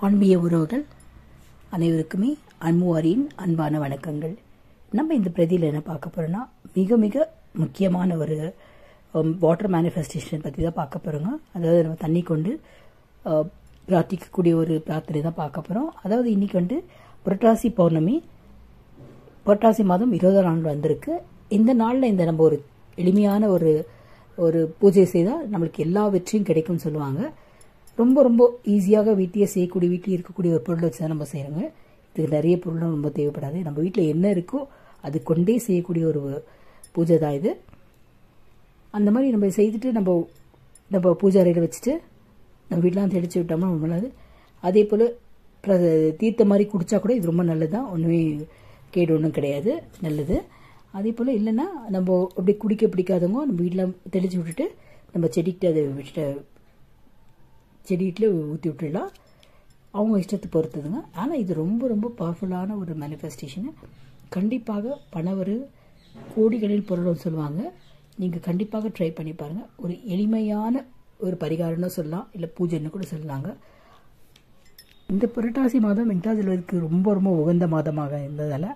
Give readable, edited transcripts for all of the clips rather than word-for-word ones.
ஆன்மீக உறவுகள் அனைவருக்குமே அன்முவாரியின் அன்பான வணக்கங்கள். நம்ம இந்த பிரதியில் என்ன பார்க்க போறோம்னா மிக மிக முக்கியமான ஒரு வாட்டர் மேனிஃபெஸ்டேஷன் பற்றி தான் பார்க்க போகிறோங்க. அதாவது நம்ம தண்ணி கொண்டு பிரார்த்திக்கக்கூடிய ஒரு பிரார்த்தனை தான் பார்க்க போகிறோம். அதாவது இன்னைக்கு புரட்டாசி பௌர்ணமி, புரட்டாசி மாதம் 20ஆம் நாள் வந்திருக்கு. இந்த நாளில் இந்த நம்ம ஒரு எளிமையான ஒரு பூஜை செய்தால் நம்மளுக்கு எல்லா வெற்றியும் கிடைக்கும்னு சொல்லுவாங்க. ரொம்ப ரொம்ப ஈஸியாக வீட்டிலேயே செய்யக்கூடிய, வீட்டில் இருக்கக்கூடிய ஒரு பொருளை வச்சு தான் நம்ம செய்கிறோங்க. இதுக்கு நிறைய பொருளும் ரொம்ப தேவைப்படாது. நம்ம வீட்டில் என்ன இருக்கோ அது கொண்டே செய்யக்கூடிய ஒரு பூஜை தான் இது. அந்த மாதிரி நம்ம செய்துட்டு நம்ம பூஜை அறையில் வச்சுட்டு நம்ம வீட்டெலாம் தெளித்து விட்டோம்னா ரொம்ப நல்லது. அதே போல் தீர்த்த மாதிரி குடித்தா கூட இது ரொம்ப நல்லது தான், ஒன்றுமே கேடு ஒன்றும் கிடையாது, நல்லது. அதே போல் இல்லைன்னா நம்ம அப்படி குடிக்க பிடிக்காதவங்க நம்ம வீட்டில் தெளித்து விட்டுட்டு நம்ம செடிக்கிட்ட அதை விட்டுட்டு செடிக்கிட்ட ஊற்றி விட்டுடலாம், அவங்க இஷ்டத்தை பொறுத்ததுங்க. ஆனால் இது ரொம்ப ரொம்ப பவர்ஃபுல்லான ஒரு மேனிஃபெஸ்டேஷனு. கண்டிப்பாக பணவரு கோடிகளில் பொருள்னு சொல்லுவாங்க. நீங்கள் கண்டிப்பாக ட்ரை பண்ணி பாருங்கள். ஒரு எளிமையான ஒரு பரிகாரம்னு சொல்லலாம், இல்லை பூஜைன்னு கூட சொல்லலாங்க. இந்த புரட்டாசி மாதம் வெங்கடாஜலபதிக்கு ரொம்ப ரொம்ப உகந்த மாதமாக இருந்ததால்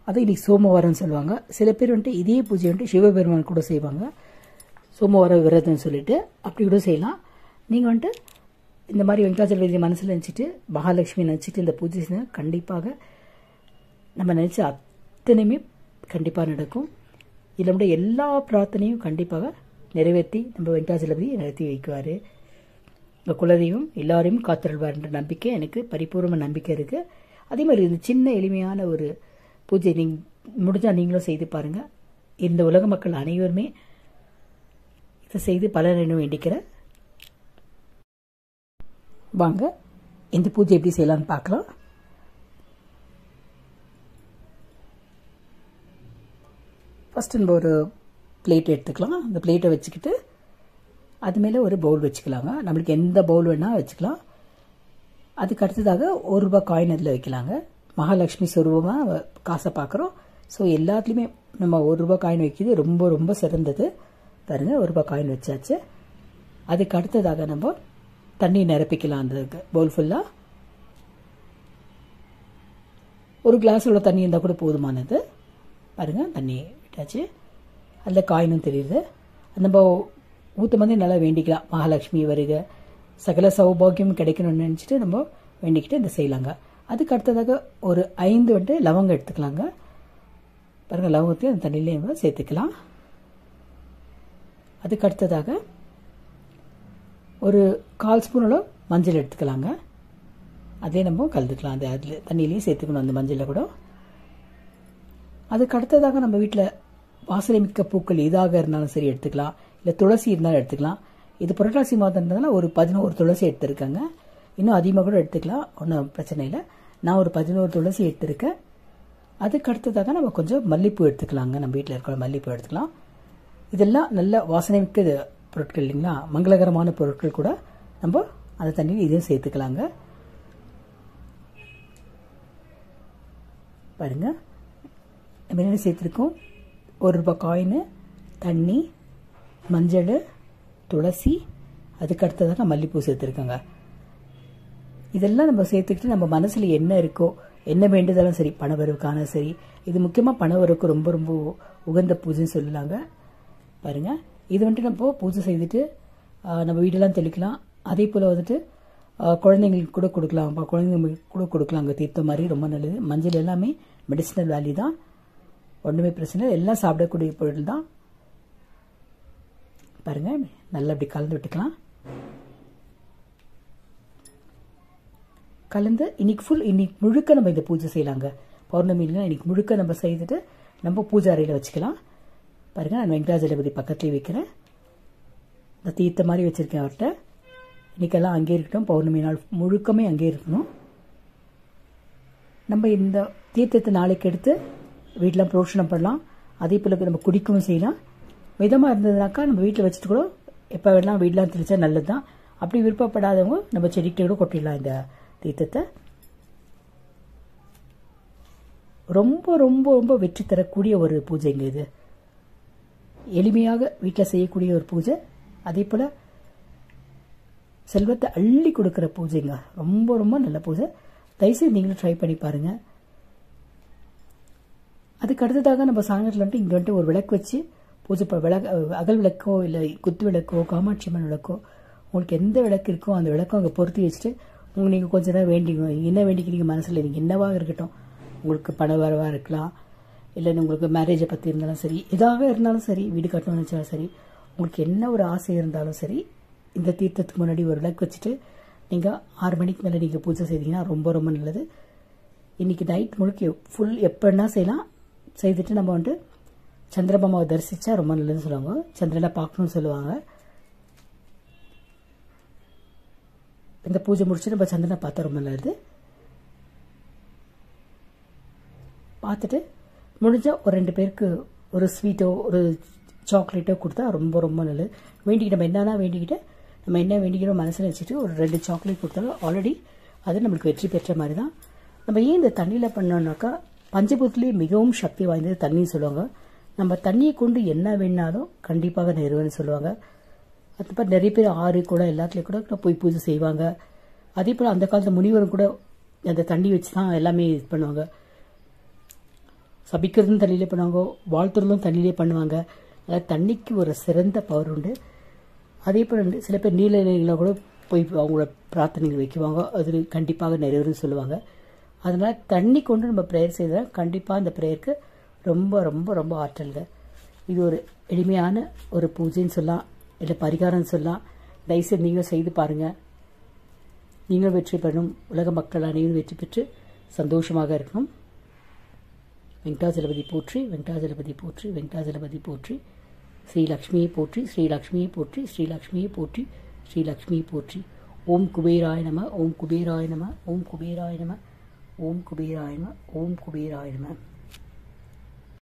அதை இன்னைக்கு சோமவாரம்னு சொல்லுவாங்க. சில பேர் இதே பூஜை சிவபெருமான் கூட செய்வாங்க, சோமவார விரதம்னு சொல்லிட்டு அப்படி கூட செய்யலாம். நீங்கள் இந்த மாதிரி வெங்கடாஜலபதி மனசில் நினச்சிட்டு மகாலட்சுமி நினச்சிட்டு இந்த பூஜை செஞ்சால் கண்டிப்பாக நம்ம நினச்ச அத்தனையுமே கண்டிப்பாக நடக்கும். இதில் நம்முடைய எல்லா பிரார்த்தனையும் கண்டிப்பாக நிறைவேற்றி நம்ம வெங்கடாஜலபதி நிறுத்தி வைக்குவார். இந்த குலதெய்வம் எல்லாரையும் காத்திருவார்ன்ற நம்பிக்கை எனக்கு பரிபூர்ண நம்பிக்கை இருக்குது. அதே மாதிரி இந்த சின்ன எளிமையான ஒரு பூஜை நீங்கள் முடிஞ்சால் நீங்களும் செய்து பாருங்கள். இந்த உலக மக்கள் அனைவருமே இதை செய்து பலனடையணும் வேண்டிக்கிறேன். வாங்க இந்த பூஜை எப்படி செய்யலாம்னு பார்க்கலாம். ஃபர்ஸ்ட் நம்ம ஒரு பிளேட் எடுத்துக்கலாம். அந்த பிளேட்டை வச்சுக்கிட்டு அது மேலே ஒரு பவுல் வச்சுக்கலாங்க. நம்மளுக்கு எந்த பவுல் வேணால் வச்சுக்கலாம். அதுக்கு அடுத்ததாக ₹1 காயின் அதில் வைக்கலாங்க. மகாலட்சுமி சொரூபமாக காசை பார்க்குறோம். ஸோ எல்லாத்துலேயுமே நம்ம ₹1 காயின் வைக்கிறது ரொம்ப ரொம்ப சிறந்தது. பாருங்கள், ₹1 காயின் வச்சாச்சு. அதுக்கு அடுத்ததாக நம்ம தண்ணி நிரப்பிக்கலாம். அந்த பவுல் ஃபுல்லாக ஒரு கிளாஸ் உள்ள தண்ணி இருந்தால் கூட போதுமானது. பாருங்கள், தண்ணி விட்டாச்சு. அதில் காயினும் தெரியுது. நம்ம ஊற்று வந்து நல்லா வேண்டிக்கலாம். மகாலட்சுமி வருக, சகல சௌபாகியம் கிடைக்கணும்னு நினச்சிட்டு நம்ம வேண்டிக்கிட்டு இந்த செய்யலாங்க. அதுக்கு அடுத்ததாக ஒரு 5 லவங்கம் எடுத்துக்கலாங்க. பாருங்கள், லவங்கத்தையும் அந்த தண்ணியிலே நம்ம சேர்த்துக்கலாம். அதுக்கு அடுத்ததாக ஒரு 1/4 ஸ்பூன் அளவு மஞ்சள் எடுத்துக்கலாங்க. அதே நம்ம கலந்துக்கலாம். அந்த அதில் தண்ணியிலையும் சேர்த்துக்கணும் அந்த மஞ்சளை கூட. அதுக்கு அடுத்ததாக நம்ம வீட்டில் வாசனை மிக்க பூக்கள் எதாக இருந்தாலும் சரி எடுத்துக்கலாம், இல்லை துளசி இருந்தாலும் எடுத்துக்கலாம். இது புரட்டாசி மாதம் இருந்ததுனால ஒரு 11 துளசி எடுத்துருக்காங்க. இன்னும் அதிகமாக கூட எடுத்துக்கலாம், ஒன்றும் பிரச்சனை இல்லை. நான் ஒரு 11 துளசி எடுத்திருக்கேன். அதுக்கு அடுத்ததாக நம்ம கொஞ்சம் மல்லிப்பூ எடுத்துக்கலாங்க. நம்ம வீட்டில் இருக்கிற மல்லிப்பூ எடுத்துக்கலாம். இதெல்லாம் நல்ல வாசனை மிக்க பொருட்கள் இல்லைங்களா, மங்களகரமான பொருட்கள் கூட நம்ம அந்த தண்ணியில் இதையும் சேர்த்துக்கலாங்க. பாருங்க, நம்ம என்ன சேர்த்துருக்கோம்? ₹1 காயின், தண்ணி, மஞ்சள், துளசி, அதுக்கு அடுத்ததாக மல்லிப்பூ சேர்த்துருக்கோங்க. இதெல்லாம் நம்ம சேர்த்துக்கிட்டு நம்ம மனசில் என்ன இருக்கோ, என்ன வேண்டுதலும் சரி, பணவரவுக்கான சரி, இது முக்கியமாக பணவரவுக்கு ரொம்ப ரொம்ப உகந்த பூஜைன்னு சொல்லலாங்க. பாருங்க, இது நம்ம பூஜை செய்துட்டு நம்ம வீடெல்லாம் தெளிக்கலாம். அதே போல் குழந்தைங்களுக்கு கூட கொடுக்கலாம், குழந்தைங்களுக்கு கூட கொடுக்கலாங்க. தீர்த்தம் மாதிரி ரொம்ப நல்லது. மஞ்சள் எல்லாமே மெடிசினல் வேல்யூ தான், ஒன்றுமே பிரச்சனை இல்லை. எல்லாம் சாப்பிடக்கூடிய பொருள் தான். பாருங்க, நல்லா அப்படி கலந்து விட்டுக்கலாம். கலந்து இன்னைக்கு முழுக்க நம்ம இந்த பூஜை செய்யலாங்க. பௌர்ணமியில இன்னைக்கு முழுக்க நம்ம செய்துட்டு நம்ம பூஜை அறையில் வச்சுக்கலாம். பாருங்க, நான் வெங்கடாஜலபதி பக்கத்துலேயே வைக்கிறேன். இந்த தீர்த்த மாதிரி வச்சிருக்கேன் அவர்கிட்ட. இன்னைக்கெல்லாம் அங்கே இருக்கட்டும், பௌர்ணமி நாள் முழுக்கமே அங்கே இருக்கணும். நம்ம இந்த தீர்த்தத்தை நாளைக்கு எடுத்து வீட்டில் புரோஷனம் பண்ணலாம். அதே போல் நம்ம குடிக்கவும் செய்யலாம். மிதமாக இருந்ததுனாக்கா நம்ம வீட்டில் வச்சுட்டு கூட எப்போ வேணாலும் வீடெலாம் தெளிச்சா நல்லது தான். அப்படி விருப்பப்படாதவங்க நம்ம செடிக்கிட்ட கூட கொட்டிடலாம் இந்த தீர்த்தத்தை. ரொம்ப ரொம்ப ரொம்ப வெற்றி தரக்கூடிய ஒரு பூஜைங்க இது. எளிமையாக வீட்டில் செய்யக்கூடிய ஒரு பூஜை. அதே போல் செல்வத்தை அள்ளி கொடுக்குற பூஜைங்க. ரொம்ப ரொம்ப நல்ல பூஜை. தயவுசெய்து நீங்களும் ட்ரை பண்ணி பாருங்க. அதுக்கு அடுத்ததாக நம்ம சாயங்காலத்தில் வந்துட்டு இங்கே வந்துட்டு ஒரு விளக்கு வச்சு பூஜை அகல் விளக்கோ இல்லை குத்து விளக்கோ காமாட்சி அம்மன் விளக்கோ உங்களுக்கு எந்த விளக்கு இருக்கோ அந்த விளக்கம் அங்கே பொருத்தி வச்சுட்டு நீங்கள் கொஞ்ச நேரம் என்ன வேண்டிக்கிறீங்க மனசில், நீங்கள் என்னவாக இருக்கட்டும், உங்களுக்கு பண வரவாக இருக்கலாம், இல்லை உங்களுக்கு மேரேஜை பற்றி இருந்தாலும் சரி, எதாக இருந்தாலும் சரி, வீடு கட்டணும்னு நினச்சாலும் சரி, உங்களுக்கு என்ன ஒரு ஆசை இருந்தாலும் சரி, இந்த தீர்த்தத்துக்கு முன்னாடி ஒரு விளக்கு வச்சுட்டு நீங்கள் 6 மணிக்கு மேலே நீங்கள் பூஜை செய்தீங்கன்னா ரொம்ப ரொம்ப நல்லது. இன்றைக்கி நைட் முழுக்க ஃபுல் எப்போன்னா செய்யலாம். செய்துட்டு நம்ம வந்துட்டு சந்திரபாமாவை தரிசித்தா ரொம்ப நல்லதுன்னு சொல்லுவாங்க. சந்திரனை பார்க்கணும்னு சொல்லுவாங்க. இந்த பூஜை முடிச்சு நம்ம சந்திரனை பார்த்தா ரொம்ப நல்லது. பார்த்துட்டு முடிஞ்சால் ஒரு 2 பேருக்கு ஒரு ஸ்வீட்டோ ஒரு சாக்லேட்டோ கொடுத்தா ரொம்ப ரொம்ப நல்லது. வேண்டிக்கிட்டு நம்ம என்னன்னா வேண்டிக்கிட்டு நம்ம என்ன வேண்டிக்கிறோம் மனசில் வச்சுட்டு ஒரு 2 சாக்லேட் கொடுத்தாலும் ஆல்ரெடி அது நம்மளுக்கு வெற்றி பெற்ற மாதிரி தான். நம்ம ஏன் இந்த தண்ணியில் பண்ணோம்னாக்கா பஞ்சபூதத்திலேயே மிகவும் சக்தி வாய்ந்தது தண்ணின்னு சொல்லுவாங்க. நம்ம தண்ணியை கொண்டு என்ன வேணாலும் கண்டிப்பாக நிறைவேன்னு சொல்லுவாங்க. அது மாதிரி நிறைய பேர் ஆறு கூட எல்லாத்துலேயும் கூட போய் பூஜை செய்வாங்க. அதே போல் அந்த காலத்து முனிவரும் கூட அந்த தண்ணி வச்சு தான் எல்லாமே இது பண்ணுவாங்க. சபிக்கிறதும் தண்ணியிலே பண்ணுவாங்க, வாழ்த்துறதும் தண்ணியிலே பண்ணுவாங்க. அதாவது தண்ணிக்கு ஒரு சிறந்த பவர் உண்டு. அதே போல் சில பேர் நீலநிலைகளை கூட போய் அவங்களோட பிரார்த்தனைகள் வைக்குவாங்க, அது கண்டிப்பாக நிறைவேறுன்னு சொல்லுவாங்க. அதனால் தண்ணி கொண்டு நம்ம ப்ரேயர் செய்தால் கண்டிப்பாக அந்த ப்ரேயருக்கு ரொம்ப ரொம்ப ரொம்ப ஆற்றல்ங்க. இது ஒரு எளிமையான ஒரு பூஜைன்னு சொல்லலாம், இல்லை பரிகாரம்னு சொல்லலாம். தயவுசெய்து நீங்களும் செய்து பாருங்கள். நீங்களும் வெற்றி பெறணும், உலக மக்கள் அனைவரும் வெற்றி பெற்று சந்தோஷமாக இருக்கணும். வெங்கடாஜலபதி போற்றி, வெங்கடாஜலபதி போற்றி, வெங்கடாஜலபதி போற்றி. ஸ்ரீலக்ஷ்மியை போற்றி, ஸ்ரீலக்ஷ்மியை போற்றி, ஸ்ரீலக்ஷ்மியை போற்றி, ஸ்ரீலக்ஷ்மியை போற்றி. ஓம் குபேராய நம, ஓம் குபேராய நம, ஓம் குபேராய நம, ஓம் குபேராய நம, ஓம் குபேராய நம.